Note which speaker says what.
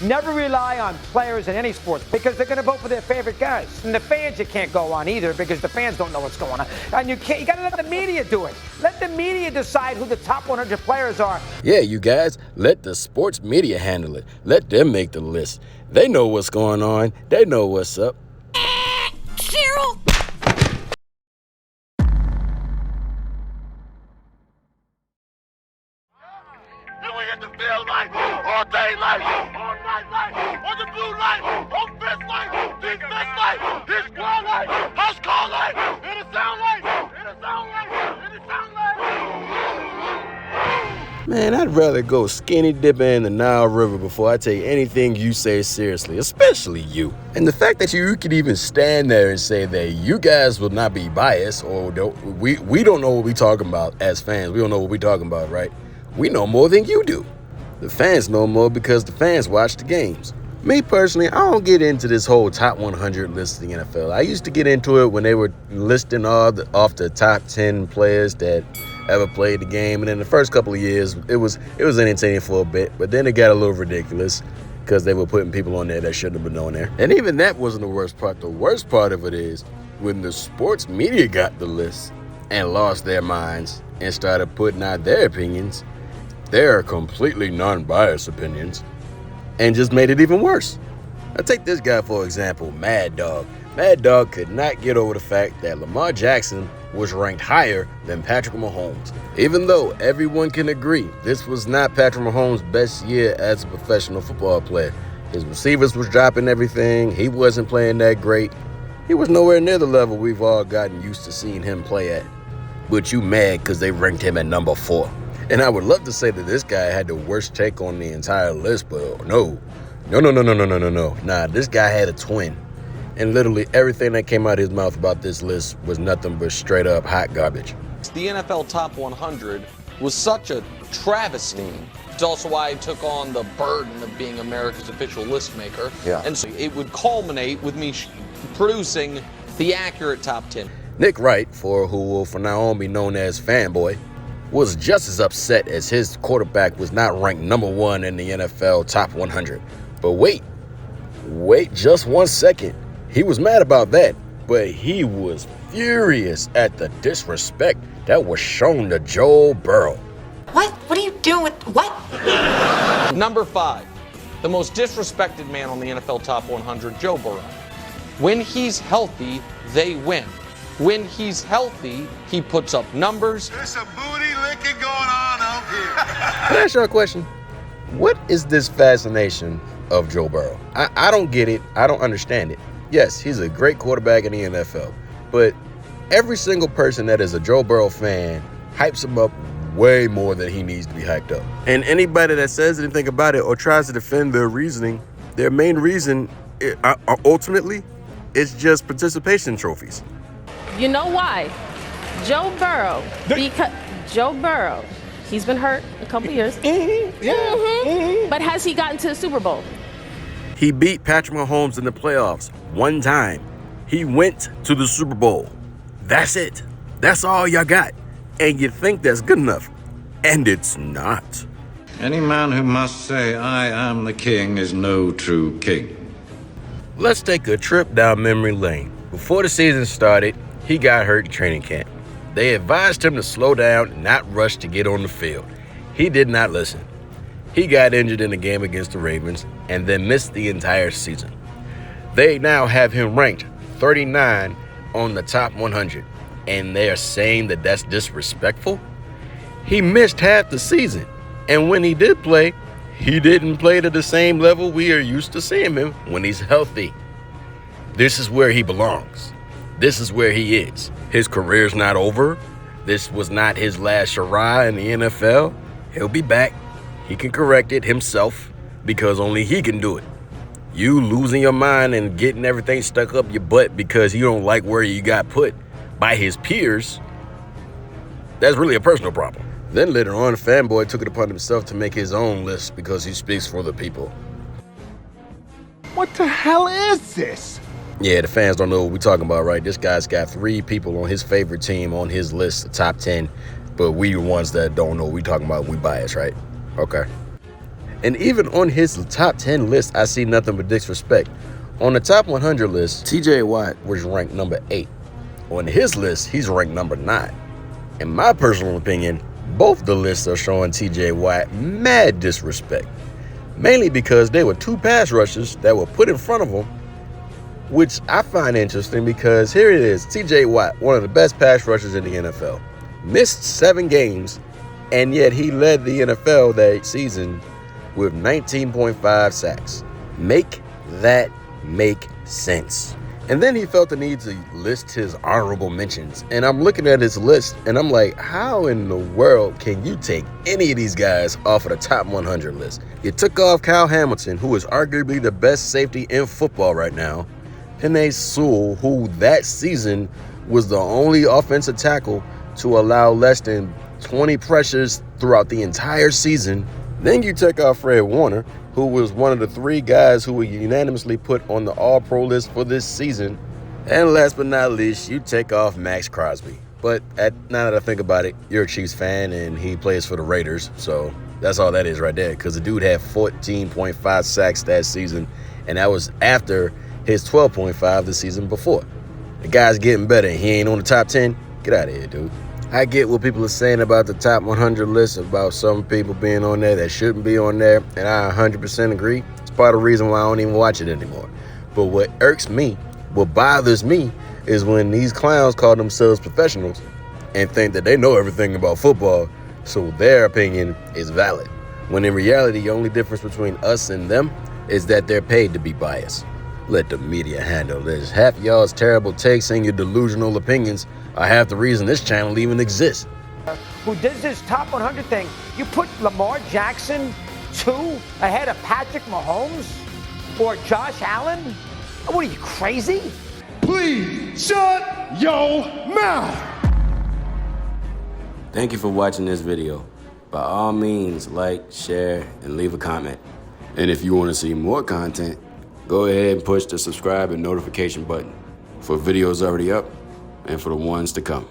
Speaker 1: Never rely on players in any sports because they're going to vote for their favorite guys. And the fans, you can't go on either because the fans don't know what's going on. And you got to let the media do it. Let the media decide who the top 100 players are.
Speaker 2: Yeah, you guys, let the sports media handle it. Let them make the list. They know what's going on. They know what's up.
Speaker 3: Cheryl!
Speaker 4: The field light, all day light, all night light, on the blue light, on fist light, defense light, his squad light, house call light, in the sound light, in the sound light, in the sound light.
Speaker 2: Man, I'd rather go skinny dipping in the Nile River before I take anything you say seriously, especially you. And the fact that you could even stand there and say that you guys will not be biased or we don't know what we're talking about as fans. We don't know what we're talking about, right? We know more than you do. The fans know more because the fans watch the games. Me personally, I don't get into this whole top 100 list of the NFL. I used to get into it when they were listing off the top 10 players that ever played the game. And in the first couple of years, it was entertaining for a bit. But then it got a little ridiculous because they were putting people on there that shouldn't have been on there. And even that wasn't the worst part. The worst part of it is when the sports media got the list and lost their minds and started putting out their opinions. Their completely non-biased opinions, and just made it even worse. Now take this guy for example, Mad Dog. Mad Dog could not get over the fact that Lamar Jackson was ranked higher than Patrick Mahomes. Even though everyone can agree this was not Patrick Mahomes' best year as a professional football player. His receivers was dropping everything. He wasn't playing that great. He was nowhere near the level we've all gotten used to seeing him play at. But you mad because they ranked him at number 4. And I would love to say that this guy had the worst take on the entire list, but no. Nah, this guy had a twin. And literally everything that came out of his mouth about this list was nothing but straight up hot garbage.
Speaker 5: The NFL Top 100 was such a travesty. It's also why I took on the burden of being America's official list maker.
Speaker 6: Yeah.
Speaker 5: And so it would culminate with me producing the accurate top 10.
Speaker 2: Nick Wright, who will from now on be known as Fanboy, was just as upset as his quarterback was not ranked number 1 in the NFL Top 100. But wait just 1 second. He was mad about that, but he was furious at the disrespect that was shown to Joe Burrow.
Speaker 3: What? What are you doing with what?
Speaker 5: Number 5, the most disrespected man on the NFL Top 100, Joe Burrow. When he's healthy, they win. When he's healthy, he puts up numbers.
Speaker 4: There's some booty licking going on out here.
Speaker 2: Can I ask you a question? What is this fascination of Joe Burrow? I don't get it. I don't understand it. Yes, he's a great quarterback in the NFL, but every single person that is a Joe Burrow fan hypes him up way more than he needs to be hyped up. And anybody that says anything about it or tries to defend their reasoning, their main reason ultimately is just participation trophies.
Speaker 7: You know why? Joe Burrow. Because Joe Burrow, he's been hurt a couple years. But has he gotten to the Super Bowl?
Speaker 2: He beat Patrick Mahomes in the playoffs 1 time. He went to the Super Bowl. That's it. That's all y'all got. And you think that's good enough. And it's not.
Speaker 8: Any man who must say, I am the king, is no true king.
Speaker 2: Let's take a trip down memory lane. Before the season started, he got hurt in training camp. They advised him to slow down and not rush to get on the field. He did not listen. He got injured in the game against the Ravens and then missed the entire season. They now have him ranked 39 on the top 100, and they are saying that that's disrespectful? He missed half the season, and when he did play, he didn't play to the same level we are used to seeing him when he's healthy. This is where he belongs. This is where he is. His career's not over. This was not his last hurrah in the NFL. He'll be back. He can correct it himself because only he can do it. You losing your mind and getting everything stuck up your butt because you don't like where you got put by his peers, that's really a personal problem. Then later on, Fanboy took it upon himself to make his own list because he speaks for the people.
Speaker 6: What the hell is this?
Speaker 2: Yeah, the fans don't know what we're talking about, right? This guy's got 3 people on his favorite team on his list, the top 10, but we the ones that don't know what we're talking about, we biased, right? Okay. And even on his top 10 list, I see nothing but disrespect. On the top 100 list, TJ Watt was ranked number 8. On his list, he's ranked number 9. In my personal opinion, both the lists are showing TJ Watt mad disrespect. Mainly because there were 2 pass rushers that were put in front of him, which I find interesting because here it is, TJ Watt, one of the best pass rushers in the NFL, missed 7 games, and yet he led the NFL that season with 19.5 sacks. Make that make sense. And then he felt the need to list his honorable mentions. And I'm looking at his list and I'm like, how in the world can you take any of these guys off of the top 100 list? You took off Kyle Hamilton, who is arguably the best safety in football right now. Penei Sewell, who that season was the only offensive tackle to allow less than 20 pressures throughout the entire season. Then you take off Fred Warner, who was one of the 3 guys who were unanimously put on the All-Pro list for this season. And last but not least, you take off Max Crosby. But now that I think about it, you're a Chiefs fan and he plays for the Raiders, so that's all that is right there, because the dude had 14.5 sacks that season, and that was after his 12.5 the season before. The guy's getting better, and he ain't on the top 10. Get out of here, dude. I get what people are saying about the top 100 list, about some people being on there that shouldn't be on there, and I 100% agree. It's part of the reason why I don't even watch it anymore. But what irks me, what bothers me, is when these clowns call themselves professionals and think that they know everything about football, so their opinion is valid. When in reality, the only difference between us and them is that they're paid to be biased. Let the media handle this. Half y'all's terrible takes and your delusional opinions are half the reason this channel even exists.
Speaker 1: Who does this top 100 thing? You put Lamar Jackson 2 ahead of Patrick Mahomes or Josh Allen? What are you, crazy?
Speaker 6: Please shut your mouth.
Speaker 2: Thank you for watching this video. By all means, like, share, and leave a comment. And if you want to see more content, go ahead and push the subscribe and notification button for videos already up and for the ones to come.